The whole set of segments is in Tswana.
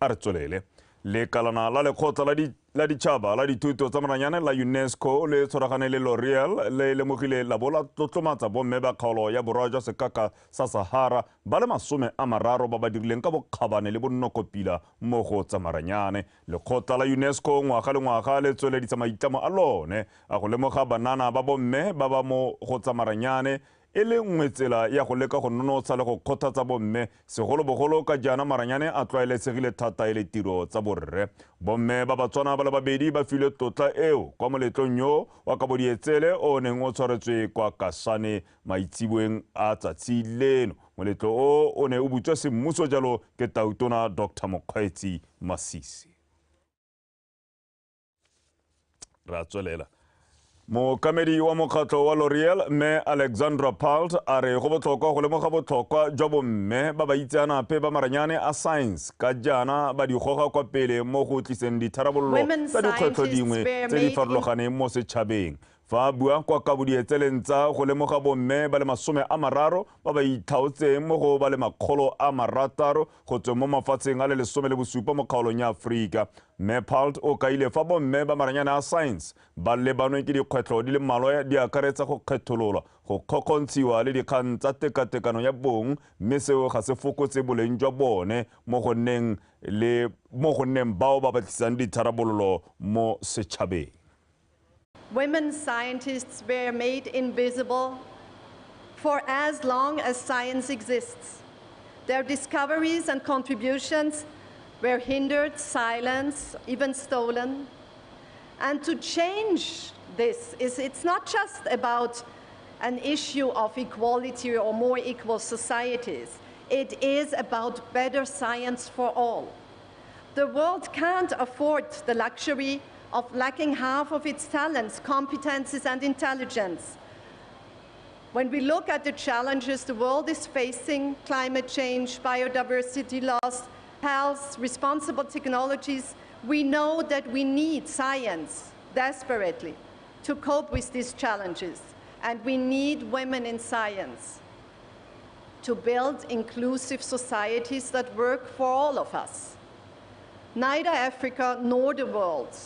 a re tswelele le kalana la lekgotla la ditšhaba la dithuto tsa maranyane la UNESCO le tshwaragane le L'Oreal le lemogile la bola tlotlomatsa bomme ba kgaolo ya borwa jwa sekaka sa Sahara ba le 30 ba ba dirileng ka bokgabane le bonnokopila mo go tsa maranyane. Lekgotla la UNESCO ngwaga le ngwaga le tsweleditse maitlamo a lone a go lemoga banana ba bomme ba ba mo go tsa maranyane e le nngwe tsela ya go leka go nonotsha le go kgothatsa bomme segolobogolo ka jaana maranyane a tlwaelesegile thata e le tiro tsa borre. Bomme ba Batswana ba le babedi ba filwe tlotla eo kwa moletlong yo wa kabodietsele o neng o tshwaretswe kwa Kasane maitseboeng a tsatsi leno. Moletlo o ne o butswa semmuso jalo ke Tautona Dr. Mokgweetsi Masisi. Ra tswelela. Mookamedi wa mokgatlho wa L'Oreal mme Alexandra Palt a re go botlhokwa go lemoga botlhokwa jwa bomme ba ba itseanape ba maranyane a science ka jaana ba di goga kwa pele mo go tliseng ditharabololo tsa dikgwetlho dingwe tse di farologaneng mo setšhabeng. Fa bua kwa kabodietseleng tsa go lemoga bomme ba le 30 ba ba ithaotseng mo go ba le 600 go tswe mo mafatsheng a le 17 mo kgaolong ya Aforika. Mme Palt o kaile fa bomme ba maranyane a science ba lebanwe ke dikgwetlho di le mmalwa di akaretsa go kgethololwa go kgokgontshiwa le dikgang tsa tekatekano ya bong mme seo ga se fokotse boleng jwa bone mo go nneng bao ba batlisang ditharabololo mo setšhabeng. Women scientists were made invisible for as long as science exists. Their discoveries and contributions were hindered, silenced, even stolen. And to change this, it's not just about an issue of equality or more equal societies. It is about better science for all. The world can't afford the luxury of lacking half of its talents, competences, and intelligence. When we look at the challenges the world is facing, climate change, biodiversity loss, health, responsible technologies, we know that we need science desperately to cope with these challenges. And we need women in science to build inclusive societies that work for all of us. Neither Africa nor the world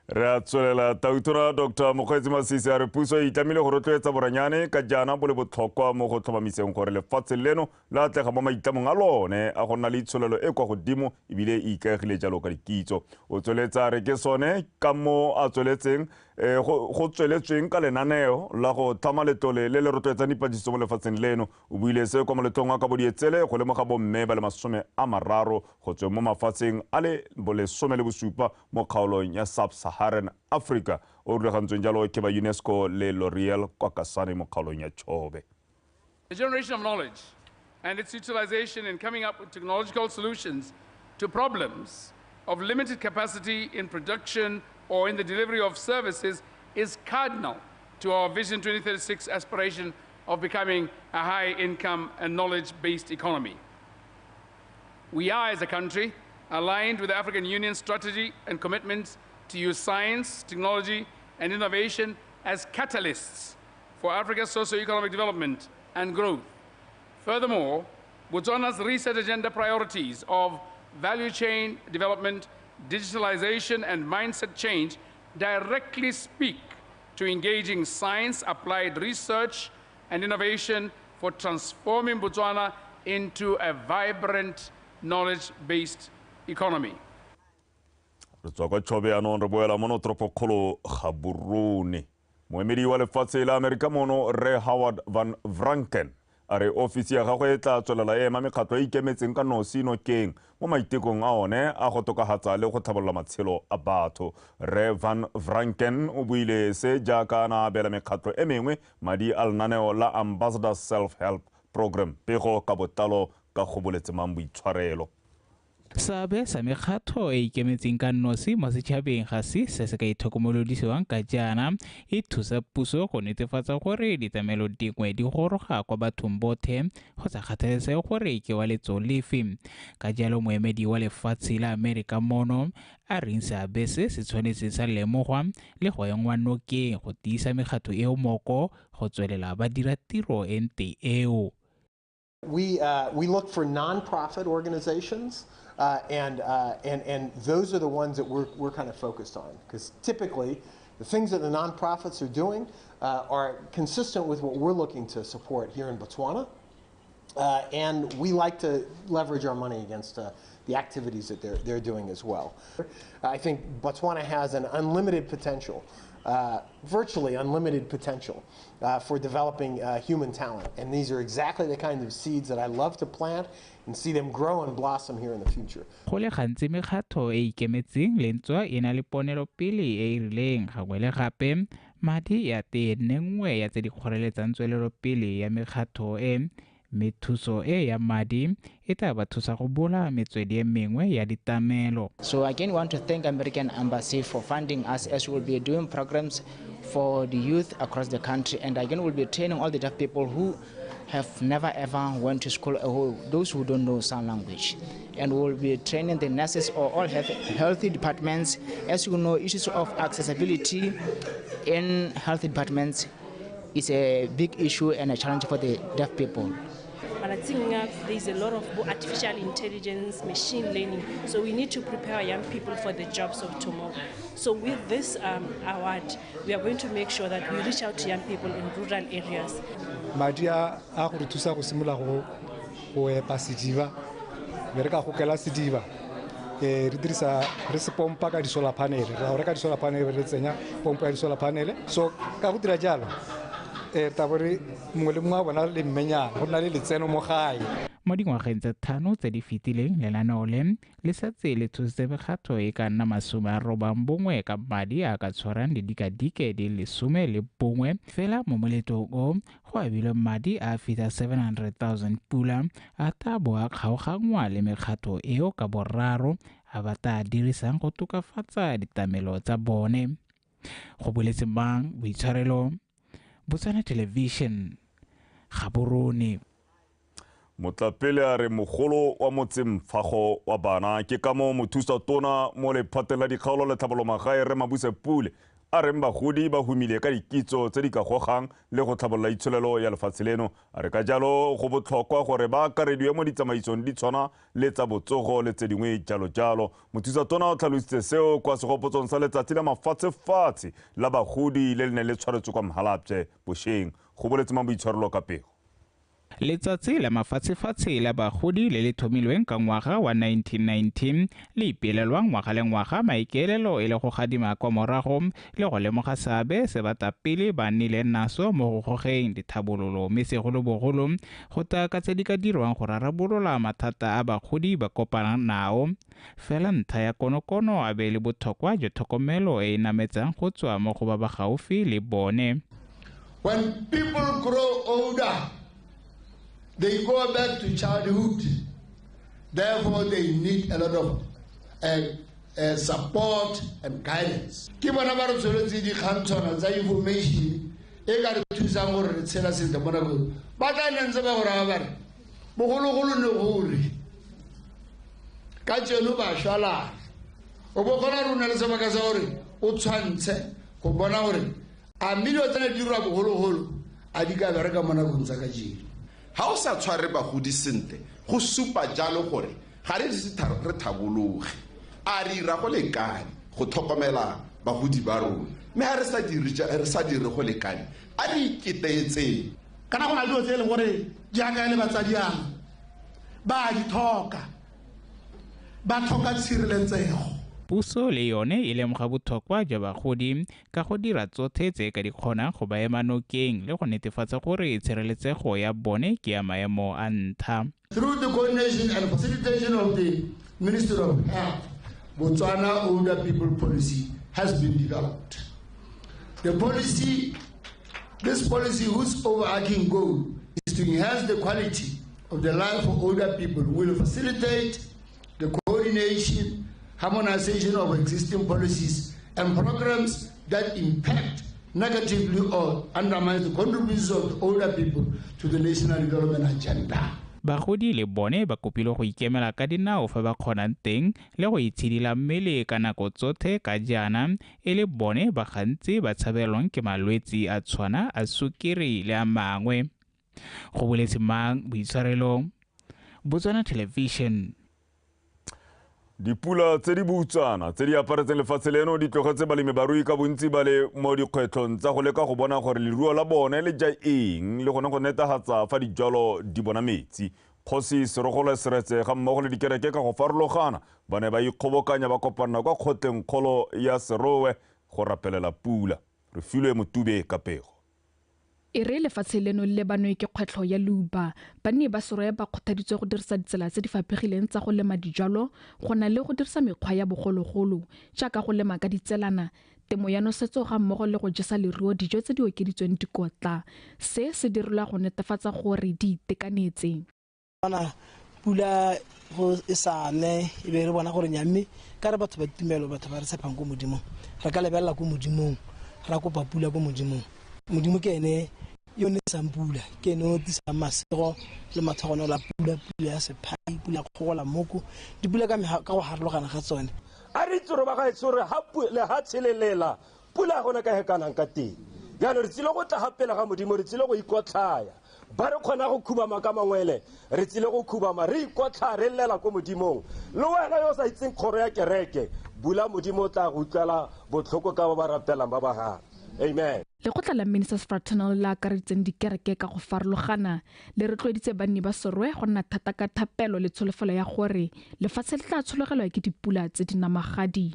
Re tswelela Tautona Dr. Mokgweetsi Masisi a re puso e itamile go rotloetsa boranyane ka jaana bo le botlhokwa mo go tlhomamiseng gore lefatshe leno la atlega mo maitlamong a lone a go nna le itsholelo e kwa godimo ebile e ikaegile jalo ka dikitso. O tsweletsa re ke sone ka mo a tsweletseng go tsweletsweng ka lenaneo la go tlhama letlole le le rotloetsang dipatlisiso mo lefatsheng leno. O buile se kwa moletlong wa kabodietsele go lemoga bomme ba le 30 go tswe mo mafatsheng a le 17 mo kgaolong ya Sub-Saharan Africa o rulegantsweng jalo ke ba UNESCO le L'Oreal kwa Kasane mo kgaolong ya Chobe. The generation of knowledge and its utilization in coming up with technological solutions to problems of limited capacity in production or in the delivery of services is cardinal to our Vision 2036 aspiration of becoming a high-income and knowledge-based economy. We are, as a country, aligned with the African Union's strategy and commitments to use science, technology, and innovation as catalysts for Africa's socio-economic development and growth. Furthermore, Botswana's reset agenda priorities of value chain development, digitalization, and mindset change directly speak to engaging science-applied research and innovation for transforming Botswana into a vibrant, knowledge-based economy. Re tswa kwa Chobe anong re boela mono toropokgolo Gaborone. Moemedi wa lefatshe la Amerika mono Re Howard Van Vranken a re ofisi ya gagwe e tla tswelela ema mekgatlho e ikemetseng ka nosi nokeng mo maitekong a one a go tokagatsa le go tlhabolola matshelo a batho. Re Van Vranken o buile se jaaka na bela mekgatlho e mengwe madi a lenaneo la Ambassador Self-Help Program pego ka botlalo ka go boletseng boitshwarelo. Sabe sa mekgatlho e ikemetseng ka nosi mo setšhabeng ga se se ka itlhokomolodisiwang ka jaana e thusa puso go netefatsa gore ditlamelo dingwe di goroga kwa bathong botlhe go sa kgathalesege gore ke wa letso lefe. Ka jalo moemedi wa lefatshe la Amerika mono a reng seabe se se tshwanetse sa lemogwa le go engwa nokeng go tiisa mekgatlho eo moko go tswelela ba dira tiro e nte eo. We look for nonprofit organizations, and those are the ones that we're kind of focused on, because typically the things that the nonprofits are doing are consistent with what we're looking to support here in Botswana, and we like to leverage our money against the activities that they're doing as well. I think Botswana has an unlimited potential, virtually unlimited potential for developing human talent, and these are exactly the kind of seeds that I love to plant and see them grow and blossom here in the future. Go le gantsi mekgatlho e ikemetseng le ntswa e na le ponelopele e e rileng gangwe le gape madi ya tene nngwe ya tse di kgoreletsang tswelelopele ya mekgatlho e methuso e ya madi e tla ba thusa go bola metswedi e mengwe ya ditamelo. So again, we want to thank American Embassy for funding us as we will be doing programs for the youth across the country, and again we'll be training all the deaf people who have never ever went to school, or those who don't know sign language, and we'll be training the nurses or all healthy departments. As you know, issues of accessibility in health departments is a big issue and a challenge for the deaf people. But I think there's a lot of artificial intelligence, machine learning, so we need to prepare young people for the jobs of tomorrow. So with this award, we are going to make sure that we reach out to young people in rural areas. Madia a go thusa go simolola go epa sediba re ka go kela sediba re dirisa re se pompa ka di solar panel re reka di solar panel re tsenya pompa ya di solar panel, so ka go dira jalo tabore mongwe le mongwe a bona le mmenyana go nna le letseno mo gae. Mo dingwageng tse tlhano tse di fetileng lenaneo le setse le thusitse mekgatlho e ka nna 91 ka madi a ka tshwarang le dikadike di 11 fela mo moletong o go abilwe madi a feta 700,000 pula a tabo a kgaogangwa le mekgatlho eo ka boraro a ba tla dirisang go tokafatsa ditamelo tsa bone. Go boletse mang boitshwarelo Botswana Television Gaborone. Motlapele a re mogolo wa motsemfago wa bana ke ka mo mothusa tona mo lephateng la dikgaolo le tlhabolomagae re Mabuse Pule a reng bagodi ba humile ka dikitso tse di ka gogang le go tlhabolola itsholelo ya lefatshe leno. A re ka jalo go botlhokwa gore ba akarediwe mo ditsamaisong di tshwana le tsa botsogo le tse dingwe jalo. Mothusa tona o tlhalositse seo kwa segopotsong sa letsatsi la mafatshefatshe la bagodi le le ne le tshwaretswe kwa Mhalapye Bosheng. Go boletse mang boitshwarelo ka pego. Letsatsi la mafatshefatshe la bagodi le le thomilweng ka ngwaga wa 1919 le ipelelwang ngwaga le ngwaga maikaelelo e le go gadima kwa morago le go lemoga seabe se batapele ba nnile naso mo go gogeng dithabololo mme segolobogolo go ta ka tse di ka dirwang go rarabolola mathata a bagodi ba kopanang nao. Fela ntlha ya konokono a be le botlhokwa jwa tlhokomelo e e nametsang go tswa mo go ba ba gaufi le bone. When people grow older, they go back to childhood. Therefore, they need a lot of support and guidance. Ke bona ba re tshwanetse di kgantshwana tsa information e ka re thusang gore re tshela sentle mo nakong. Ba tla nne ba gore ba re bogologolo ne gore ka tseno ba shwala o bo gona rona le sebaka sa gore o tshwantshe go bona gore a milio tsena di dirwa bogologolo a di ka bereka mo nakong tsa ka jeno. Ha o sa tshware bagodi sentle go supa jalo gore ga re re thabologe a re ira go lekane go tlhokomela bagodi ba rona mme ha re sa dire go lekane a re iketetse kana go na le tse le gore jaaka le batsadiang ba di thoka tshireletsego. Puso le yone e lemoga botlhokwa jwa bagodi ka go dira tsotlhe tse ka di kgonang go ba ema nokeng le go netefatsa gore tshireletsego ya bone ke ya maemo a ntlha. Through the coordination and facilitation of the Ministry of Health, Botswana Older People Policy has been developed. This policy whose overarching goal is to enhance the quality of the life of older people will facilitate the coordination, harmonization of existing policies and programs that impact negatively or undermine the contributions of the older people to the national development agenda. Bagodi le bone ba kopilwe go ikemela ka dinao fa ba kgonang teng le go itshidila mmele ka nako tsotlhe ka jaana e le bone ba gantsi ba tshabelwang ke malwetse a tshwana a sukiri le a mangwe. go boletse mang boitshwarelo Botswana Television. Dipula tse di BOTSWANA tse di aparetseng lefatshe leno di tlogetse balemirui ka bontsi ba le mo dikgwetlhong tsa go leka go bona gore leruo la bone le ja eng le gone go netefatsa fa dijalo di bona metsi. Kgosi Serogolo Seretse ga mmogo le dikereke ka go farologana ba ne ba ikgobokanya ba kopana kwa kgotleng kgolo ya Serowe go rapelela pula. Re filwe Motube ka pego. E re lefatshe leno le banwe ke kgwetlho ya leuba banne ba Serowe ba kgothaditswe go dirisa ditsela tse di fapegileng tsa go lema dijalo go na le go dirisa mekgwa ya bogologolo jaaka go lema ka ditselana temo ya nosetso ga mmogo le go jesa leruo dijo tse di okeditsweng dikotla se se dirilwa go netefatsa gore di itekanetse. Pula go isane e be re bona gore nyamme ka re batho ba tumelo batho ba re tshepang go modimo re ka lebella go modimong ra kopa pula go modimong modimo ke ene yone sampula ke no tisa masego le mathogono la pula ya sephai pula go la moko dipula ka go harologana ga tsone a re tsoro ba ga tsore ha pula ha tshelelela pula gona ka hekanang ka teng ya re tsile go tla hapela ga modimo re tsile go ikotlaya ba re khona go khubama ka mangwele re tsile go khubama re ikotla re llela go modimong le wena yo sa itseng khoro ya kereke bula modimo tla go utlala botlhoko ka ba rapelang ba ba ha. Amen. Le gotla la Ministers Fraternal la karetseng dikereke ka go farologana le re tloditse banni ba Serowe go nna thata ka thapelo le tsholofelo ya gore lefatshe le tla tshologelwa ke dipula tse di namagadi.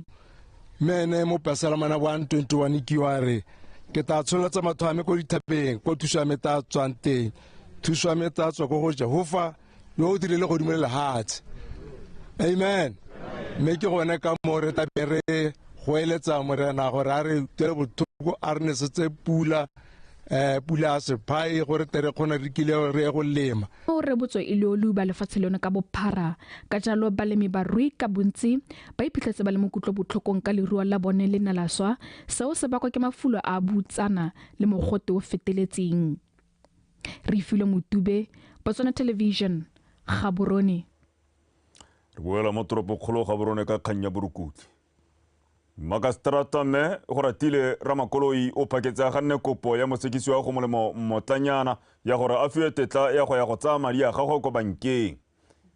Mene mo pasalamana 121 kiware ke ta tsholetsa matho a me go dithapeng go thusa me ta tswanteng thusa me ta tswa go Jehova yo o dirile go dumela lehatshe. Amen. Me ke gone ka mo re ta bere go eletsa morena gore a re tele bothoko a re nesetse pula pula se pai gore tere khona re kile re go lema o re botso ile o luba lefatshe lone ka bophara ka jalo balemi ba rui ka bontsi ba iphitlhetse ba le mokutlo botlhokong ka leruo la bone le nalaswa seo se bakwa ke mafulo a BOTSWANA le mogote o feteletseng. Re filwe Motube Botswana Television Gaborone. Re boela mo toropokgolo Gaborone ka kganya borukutlhi. Magastrata me go ratile Ramakoloi o paketsa ga nne kopo ya mosekisi wa go molemo motlanyana ya gore a fiwe tetla ya go tsaya madi a gagwe ko bankeng.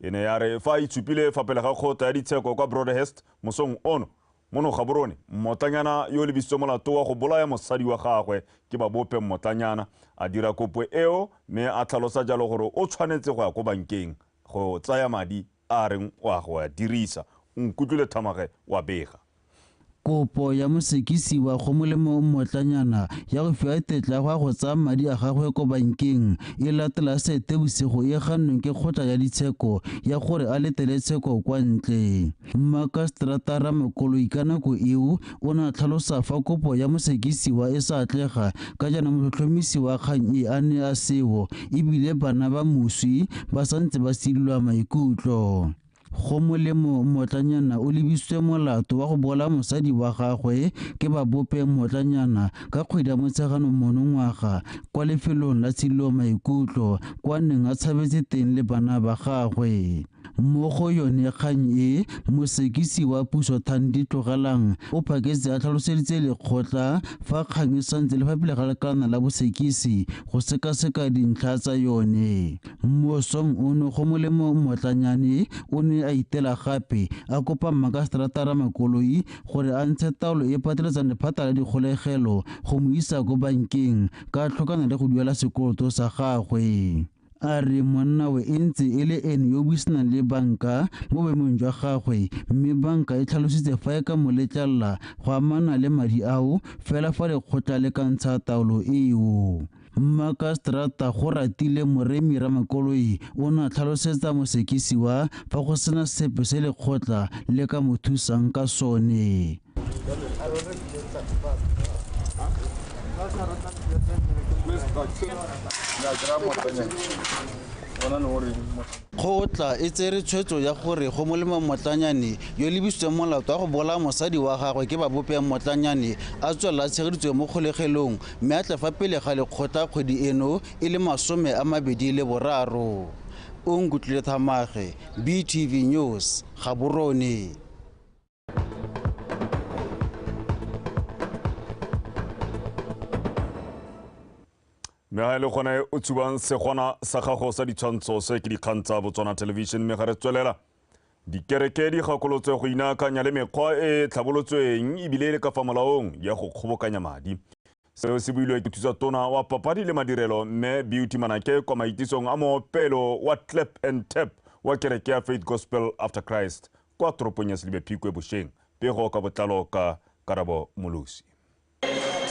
Ene ya re fa itshupile fa pele ga kgota ya ditsheko kwa Broadhurst mosong ono mono Gaborone motlanyana yo le bisitse molato wa go bolaya mosadi wa gagwe ke ba bope motlanyana a dira kopo eo me a tlhalosa jalo gore o tshwanetse go ya ko bankeng go tsaya madi a reng wa go ya dirisa nkutlule Thamage wa bega. Kopo ya mosekisi wa go molemo motlanyana ya go fiwa tetla go tsaya madi a gagwe ko bankeng e latela sete bosigo e gannweng ke kgotla ya ditsheko ya gore a letele tsheko kwa ntle. Magastrata Ramakoloi ka nako eo o na tlhalosa fa kopo ya mosekisi wa e sa atlega ka jana motlhotlhomisi wa kgang e a ne a seo ebile bana ba moswi ba santse ba silwa maikutlo. Go molemo motlanyana o lebisitswe molato wa go bola mosadi wa gagwe ke ba bope motlanyana ka kgwedi ya Motsheganong monongwaga kwa lefelong la tshilo maikutlo kwa neng a tshabetse teng le bana ba gagwe. Mo go yone kgang e mosekisi wa puso Thandi Tlogelang o phaketse a tlhaloseditse lekgotla fa kgang e santse le fa pele ga lekana la bosekisi go sekaseka dintlha tsa yone. Mosong ono go molemo motlanyane o ne a itela gape a kopa Magastrata Ramakoloi gore a ntshe taolo e pateletsang lephata la dikgolegelo go mo isa ko bankeng ka tlhokana le go duela sekoloto sa gagwe. A re monna we e ntse e le ene yo buisana le banka mo boemong jwa gagwe mme banka e tlhalositse fa e ka mo letlelela go amana le madi ao fela fa lekgotla le ka ntsha taolo eo. Magastrata go ratile Moremi Ramakoloi o na tlhalosetsa mosekisi wa fa go sena sepe se lekgotla le ka mo thusang ka sone. Kgotla e tsere tshwetso ya gore go molemo motlanyane yo lebisitswe molato wa go bola mosadi wa gagwe ke ba bope motlanyane a tswela tshegeditswe mo kgolegelong mme a tle fa pele ga lekgotla kgwedi eno e le 23. O nkutlile Thamage BTV News Gaborone. me le gone o tsubang se gona sa gago sa ditshwantsho se ke dikgang tsa Botswana television me ga re tswelela dikereke di gakolotswe go inaakanya le mekgwa e tlhabolotsweng ebile le ka fa molaong ya go kgobokanya madi seo se builwe ke thusa tona wa papadi le madirelo mme Beauty Manake kwa maitisong a moopelo wa clap and tap wa kereke ya Faith Gospel After Christ kwa toropong ya Selebephikwe Bosheng pego ka botlalo ka Karabo Molusi.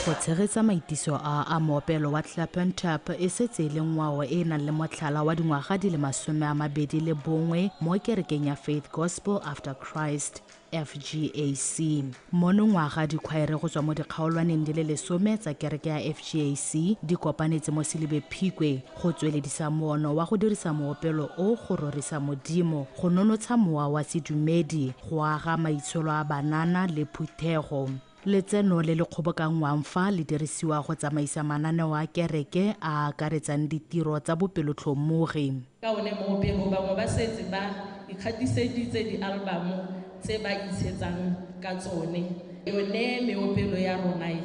Go tshegetsa maitiso a moopelo wa clap and tap e setse le ngwao e nang le motlhala wa dingwaga di le 21 mo kerekeng ya Faith Gospel After Christ FGAC. Mono ngwaga dikgwaere go tswa mo dikgaolwaneng di le 10 tsa kereke ya FGAC di kopanetse mo Selebephikwe go tsweledisa moono wa go dirisa moopelo o go rorisa modimo go nonotsha mowa wa sedumedi go aga maitsholo a banana le phuthego. Letseno le le kgobokangwang fa le dirisiwa go tsamaisa mananeo a kereke a akaretsang ditiro tsa bopelotlhomogi. Ka one moopelo bangwe ba setse ba ikgatiseditse di-album tse ba itshetsang ka tsone. Yone meopelo ya rona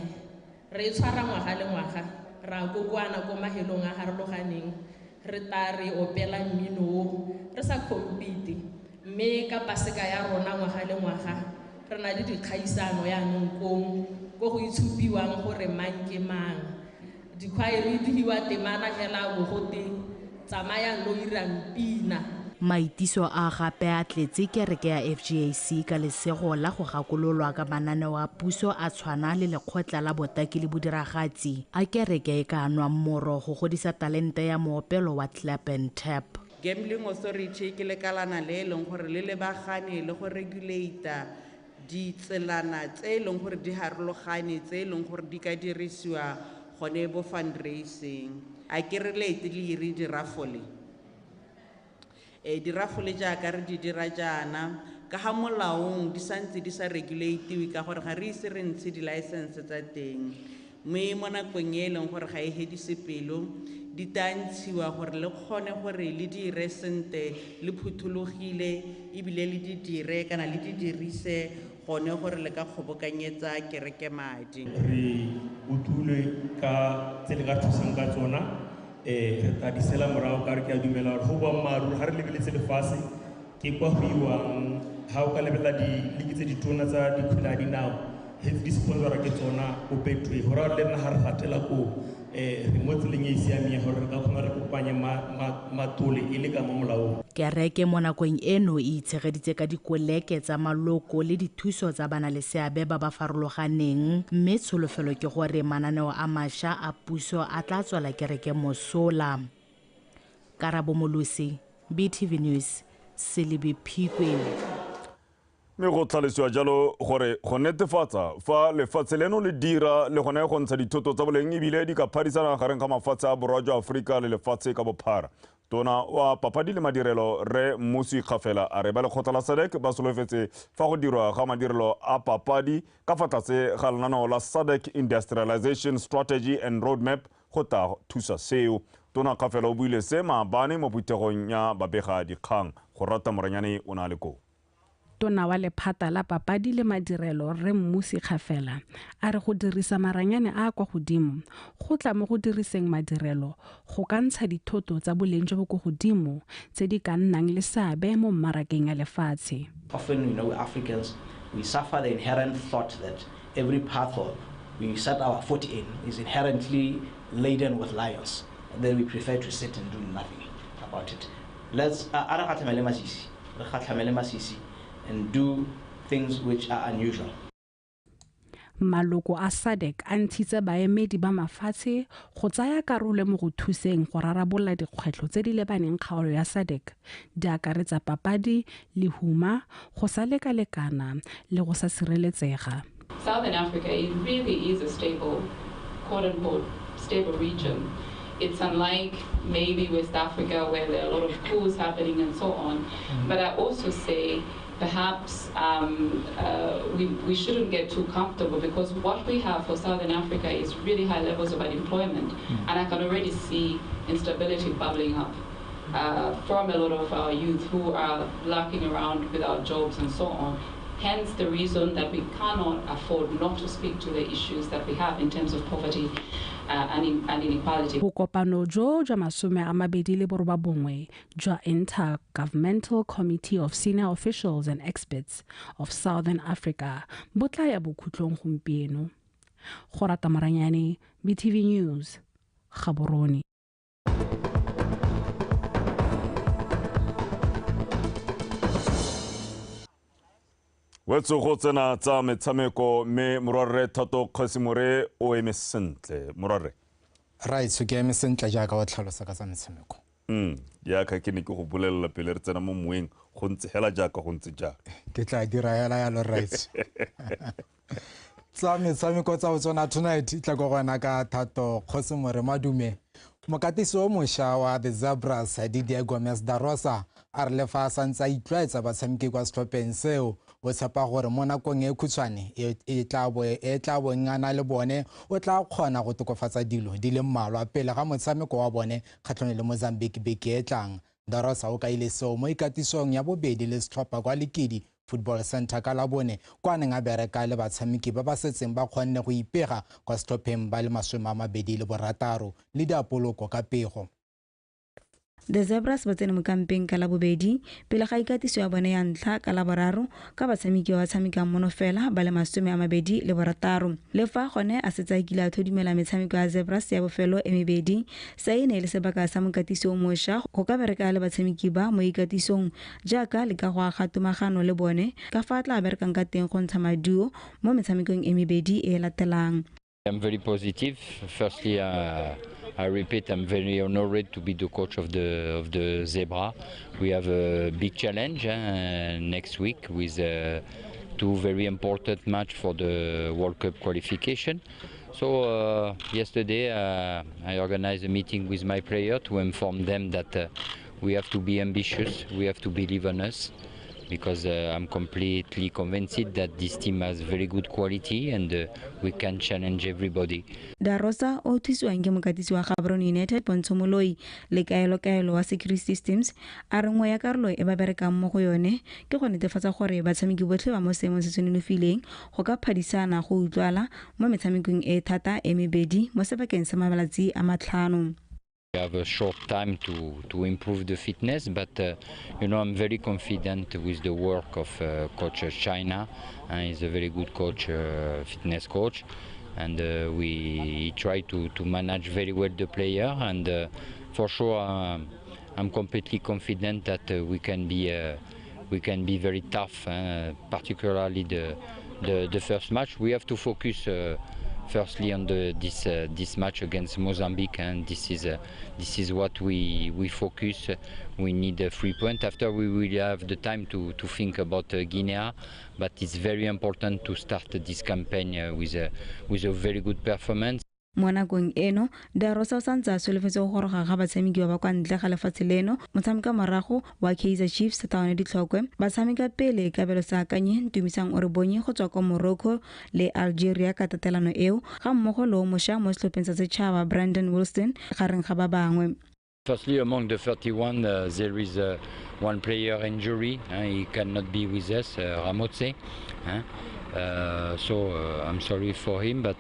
re tshwara ngwaga le ngwaga ra kokoana ko mahelong a harologaneng re ta re opela mmino re sa compete mme ka paseka ya rona ngwaga le ngwaga re na le dikgaisano ya nonkong go go itshupiwang gore mang ke mang dikgwaere di hiwa temana hela go gote tsamaya lo irang pina. Maitiso a gape a tletse kereke ya FGAC ka lesego la go gakololwa ka mananeo a puso a tshwana le lekgotla la botaki le bodiragatsi a kereke e ka nwa mmoro go godisa talente ya moopelo wa clap and tap. Gambling Authority ke lekalana le leng gore le lebagane le go regulata di tselana tse leng gore di harologane tse leng gore di ka dirisiwa gone bo fundraising a ke relate le iri dirafole dirafole jaaka re di dira jaana ka ga molaong di santse di sa regulatiwe ka gore ga re ise re ntshe di-license tsa teng mme mo nakong e leng gore ga e hedise pelo di tantshiwa gore le kgone gore le dire sente le phuthulogile ebile le di dire kana le di dirise gone gore le ka kgobokanyetsa kereke madi. Re utlwile ka tse le ka thusang ka tsona re ta di sela morago ka re ke a dumela gore go boammaaruri ga re lebeletse lefatshe ke kwa go iwang ga o ka lebelela di-league tse ditona tsa dikgwele ya dinao di sponsora ke tsona ko Betway gore le nna ga re gatela ko re mo tseleng e e siameng gore re ka kgona re kopanye matole e le ka mo molaong. Kereke mo nakong eno e itshegeditse ka dikoleke tsa maloko le dithuso tsa bana le seabe ba ba farologaneng mme tsholofelo ke gore mananeo a mašwa a puso a tla tswela kereke mosola. Karabo Molusi, BTV News, Selebephikwe. Me go tlhalosiwa jalo gore go netefatsa fa lefatshe leno le dira le gone go ntsha dithoto tsa boleng ebile di ka phadisana gareng ga mafatshe a borwa jwa Aforika le lefatshe ka bophara. Tona wa papadi le madirelo re Mmusi Kgafela a re ba lekgotla la SADC ba solofetse fa go dirwa ga madirelo a papadi ka fa tlase ga lenaneo la SADC Industrialization Strategy and Roadmap go ta thusa seo. Tona Kgafela o buile se maabane mo phuthegong ya babega dikgang go rata Moranyane o na le ko. Tona wa lephata la papadi le madirelo re Mmusi Kgafela a re go dirisa maranyane a kwa godimo go tla mo go diriseng madirelo go ka ntsha dithoto tsa boleng jo bo go godimo tse di ka nnang le seabe mo mmarakeng ya lefatshe. Often, Africans, we suffer the inherent thought that every pathway we set our foot in is inherently laden with lions, and then we prefer to sit and do nothing about it. Let's and do things which are unusual. Maloko a SADC a ntshitse baemedi ba mafatshe go tsaya karolo mo go thuseng go rarabolla dikgwetlho tse di lebaneng kgaolo ya SADC di akaretsa papadi le huma go sa lekalekana le go sa sireletsega. Southern Africa, it really is a stable, quote-unquote, stable region. It's unlike maybe West Africa where there are a lot of coups happening and so on. But I also say perhaps we shouldn't get too comfortable because what we have for Southern Africa is really high levels of unemployment. And I can already see instability bubbling up from a lot of our youth who are lurking around without jobs and so on. Hence the reason that we cannot afford not to speak to the issues that we have in terms of poverty and inequality. Bokopano jo jwa 2021 jwa Intergovernmental Committee of Senior Officials and Experts of Southern Africa bo tla ya bokhutlong gompieno. Go rata Maranyane, BTV News, Gaborone. Wetso go tsena tsa metshameko me morare thato kgosimore o eme sentle morare right so ke eme sentle jaaka wa tlhalosa ka tsa metshameko ya ka ke ne ke go bolelela pele re tsena mo moeng go ntse hela jaaka go ntse jaaka ke tla dira yala yalo right tsa metshameko tsa BOTSWANA tonight tla go gona ka thato kgosimore madume mokatisi o mošwa wa the Zebras Didier Gomez da Rosa a re lefa santsa itlwaetsa batshameki kwa setlhopheng seo o tshepa gore mo nakong e khutshwane e tla bo ngana le bone o tla kgona go tokofatsa dilo di le mmalwa pele ga motshameko wa bone kgatlhanong le Mozambique beke e tlang. Da Rosa o ka ile seo mo ikatisong ya bobedi le setlhopha kwa Lekidi Football Center ka Labone kwa neng a bereka le batshameki ba ba setseng ba kgonne go ipega kwa setlhopheng ba le 26 le diapoloko ka pego. The Zebras ba tsene mo kampeng ka Labobedi pele ga ikatiso ya bone ya ntlha ka Laboraro ka batshameki ba tshamekang mono fela ba le 26 le fa gone a setsa ikile a thodimela metshameko ya Zebras ya bofelo emebedi sa ine le sebaka sa mokatiso mošwa go ka bereka le batshameki ba mo ikatisong jaaka le ka go aga tumagano le bone ka fa tla berekang ka teng go ntsha maduo mo metshamekong emebedi e latelang. I'm very positive. Firstly, I repeat, I'm very honored to be the coach of the Zebra. We have a big challenge next week with 2 very important matches for the World Cup qualification. So yesterday I organized a meeting with my player to inform them that we have to be ambitious, we have to believe in us, because I'm completely convinced that this team has very good quality and we can challenge everybody. Da Rosa o thusiwang ke mokatisi wa Gaborone United Pontsho Moloi le kaelo wa security systems a re nngwe ya karolo e ba berekang mo go yone ke go netefatsa gore batshameki botlhe ba mo seemong se se nonofileng go ka phadisana go utlwala mo metshamekong e thata e mebedi mo sebakeng sa mabalatsi a 5. We have a short time to improve the fitness, but I'm very confident with the work of Coach China. He's a very good coach, fitness coach, and we try to manage very well the player. And for sure, I'm completely confident that we can be very tough, particularly the first match. We have to focus. Firstly, on this match against Mozambique, and this is what we focus. We need a 3 point. After we will have the time to think about Guinea, but it's very important to start this campaign with a very good performance. Mo nakong eno Da Rosa o santse a solofetse go goroga ga batshameki ba kwa ntle ga lefatshe leno motshameka morago wa Kaizer Chiefs Taone Ditlhokwe batshameka pele kabelo sa akanye tumisang o re bonye go tswa kwa Morocco le Algeria ka tatelano eo ga mmogo le o mošwa mo setlhopheng sa setšhaba Brandon Wilson gareng ga ba bangwe. Firstly, among the 31, there is one player injury. He cannot be with us, Ramotse. So I'm sorry for him, but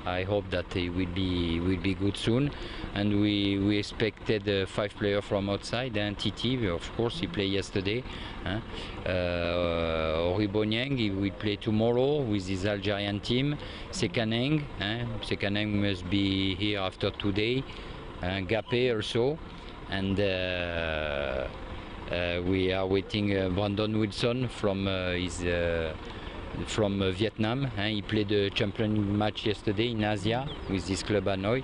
I hope that he will be good soon. And we expected 5 players from outside. And Titi, of course, he played yesterday. Oribonyang, he will play tomorrow with his Algerian team. Sekaneng must be here after today. Gape also. And we are waiting Brandon Wilson from Vietnam. He played the champion match yesterday in Asia with his club Hanoi,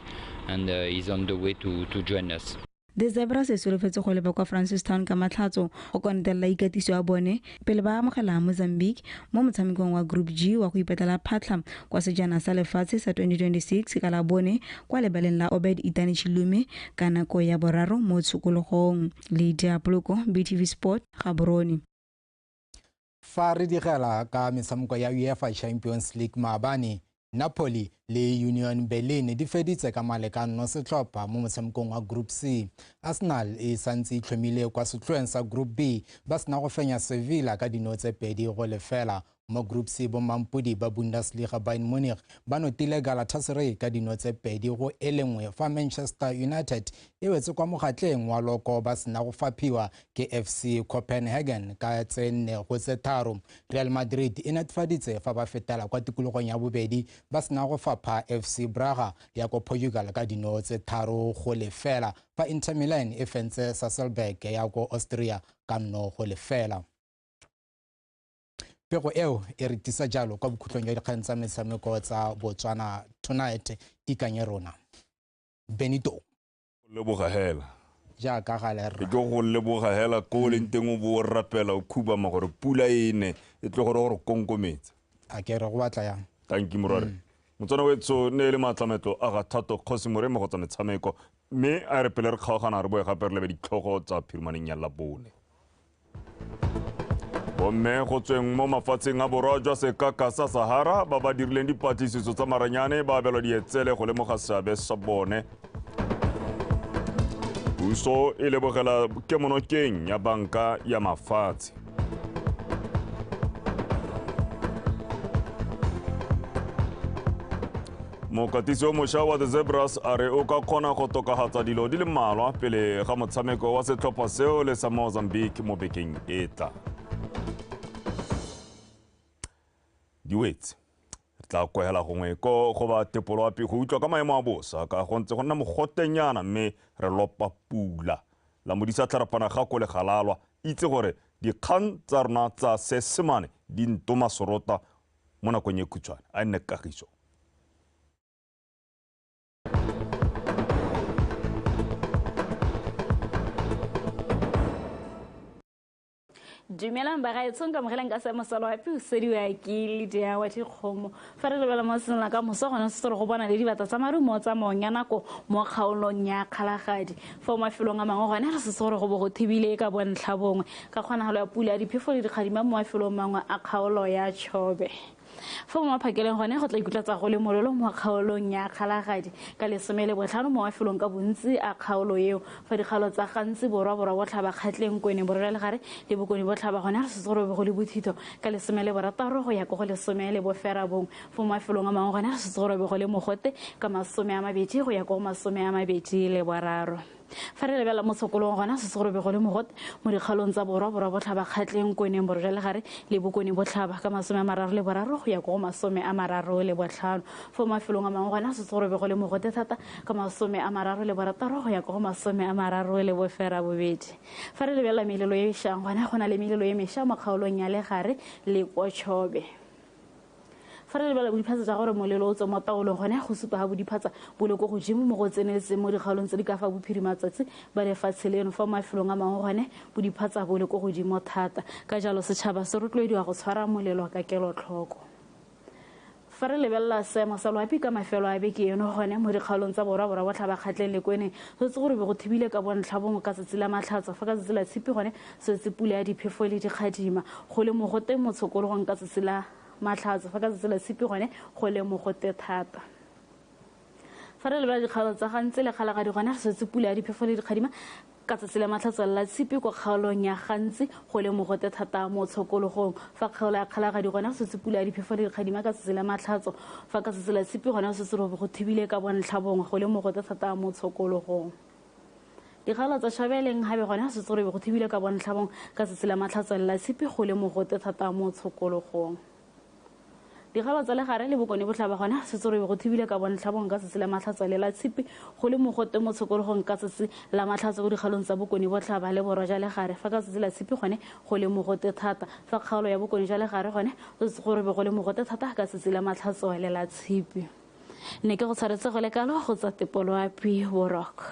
and he's on the way to join us. The Zebras e solofetse go leba kwa Francistown ka matlhatso go konetelela ikatiso ya bone pele ba amogela Mozambique mo motshamekong wa Group G wa go ipetela phatlha kwa sejana sa lefatshe sa 2026 ka la bone kwa lebaleng la Obed Itani Chilume ka nako ya boraro mo tshokologong. Lydia Bloko, BTV Sport, Gaborone. Fa re digela ka metshameko ya UEFA Champions League maabane Napoli le Union Berlin di feditse ka malekano setlhopha mo motshamekong wa Group C. Arsenal e santse itlhomile kwa setlhoeng sa Group B ba sena go fenya Sevilla ka dino tse 2-0. mo group C bo mampudi ba Bundesliga Bayern Munich ba notile Galatasaray ka dino tse 2-1 fa Manchester United e wetse kwa mogatleng wa loko ba sena go fapiwa ke FC Copenhagen ka tse 4-3. Real Madrid e netfaditse fa ba fetela kwa tikologong ya bobedi ba sena go fapha FC Braga ya ko Portugal ka dino tse 3-0 fa Inter Milan e fentse Salzburg ya ko Austria ka 1-0. Pego eo e re tisa jalo kwa bokhutlong ya dikgang tsa metshameko tsa Botswana Tonight ikanye rona. Benito leboga hela ja ka gale re go leboga hela ko le nteng o bo rapela o khuba ma gore pula ene e tle gore konkometse a ke re go batla yang thank you morare motsana wetso ne le matlametlo a ga thato khosi more mo go tsa metshameko mme a re pele re kgaogana re boe gape re lebe ditlhogo tsa phirimaneng ya labone. Bomme go tsweng mo mafatsheng a borwa jwa sekaka sa Sahara ba ba dirileng dipatlisiso tsa maranyane ba abelwa dietsele go lemoga seabe sa bone. Puso e lebogela kemonokeng ya banka ya mafatshe. Mokatisi o mošwa wa The Zebras a re o ka kgona go tokagatsa dilo di le mmalwa pele ga motshameko wa setlhopha seo le sa Mozambique mo bekeng e tla. Diwetse re tla kwehela gongwe go ba tepoloapi go utlwa ka maemo a bosa ka go ntse go nna mogotenyana mme re lopa pula la modisa tlarapana ga ko le galalwa itse gore dikgang tsa rona tsa Seesemane di ntoma sorota mo nakong e khutshwane a nne kagiso. Dumelang ba gaetsong ka mogelang ka sa mosalo hape o sediwa ke Lydia wa Dikgomo fa re lebela mo sena ka moso gona se go bona le dibata tsa marumo tsa monya nako mo kgaolong ya Kgalagadi fa mafelong a mangwe gona re se go go bo thibile ka bontlha bongwe ka kgonagalo ya pula ya diphefo le dikgadima mo mafelong mangwe a kgaolo ya Chobe. Fa mo phakeleng gone go tla ikutlatsa go le mololo mo kgaolong ya Kgalagadi ka lesomele botlhano mo mafelong ka bontsi a kgaolo eo fa dikgalo tsa gantsi borwa bo tlhaba kgatleng kwene borwa le gare le bokone bo tlhaba gone re se go go le bothito ka lesomele borataro go ya go lesomele bo ferabong fa mo mafelong a mangwe gone re se go le mogote ka 20 go ya go 23. Fa re lebela mo tshokolong gona se go le mogote mo dikgalong tsa borwa bo tlhaba kgatleng kwene borwa le gare le bokone bo tlhaba ka 33 go ya go 35 fa mafelong a mangwe gona se go le mogote thata ka 36 go ya go 32. Fa re lebela melelo e shang gona gona le melelo e mesha mo kgaolong ya le gare le kwa Chobe. Fa re lebala bodiphatsa tsa gore molelo o tswa mo taolong gone go supa ga bodiphatsa bo le go godimo mo go tsenetse mo dikgalong tse di ka fa bophirima matsatsi ba lefatshe leno fa mafelong a mangwe gone bodiphatsa bo le go godimo thata ka jalo setšhaba se rotloediwa go tshwara molelo ka kelotlhoko. Fa re lebella seemo sa loapi ka mafelo a beke eno gone mo dikgalong tsa borwa bo tlhaba kgatleng le kwene se gore be go thibile ka bontlhabongwe ka tsatsi la matlhatso fa ka tsatsi la tshipi gone se pula ya diphefo le dikgadima go le mogote mo tshokologong ka tsatsi la matlhatso fa ka tsela sipi gone go le mogote thata. Fa re lebala dikgalo tsa gantsi le Kgalagadi gone se pula ya diphefo le dikgadima ka tsela matlhatso la sipi go kgaolong ya gantsi go le mogote thata mo tshokologong fa kgaolo ya Kgalagadi gone se pula ya diphefo le dikgadima ka tsela matlhatso fa ka tsela sipi gone se go thibile ka bontlhabongwe go le mogote thata mo tshokologong. Dikgalo tsa Shabeleng gabe gone se go thibile ka bontlhabongwe ka tsela matlhatso la sipi go le mogote thata mo tshokologong. Dikgalo tsa le gare le bokone bo tlhaba gone se go thibile ka bontlhabong ka tsatsi la matlhatso le la tshipi go le mogote mo tshokologong ka tsatsi la matlhatso go dikgalong tsa bokone bo tlhaba le borwa ja le gare fa ka tsatsi la tshipi gone go le mogote thata fa kgaolo ya bokone ja le gare gone se go le mogote thata ka tsatsi la matlhatso le la tshipi. Ne ke go tshwaretse go le kalo go tsa tepoloapi borok.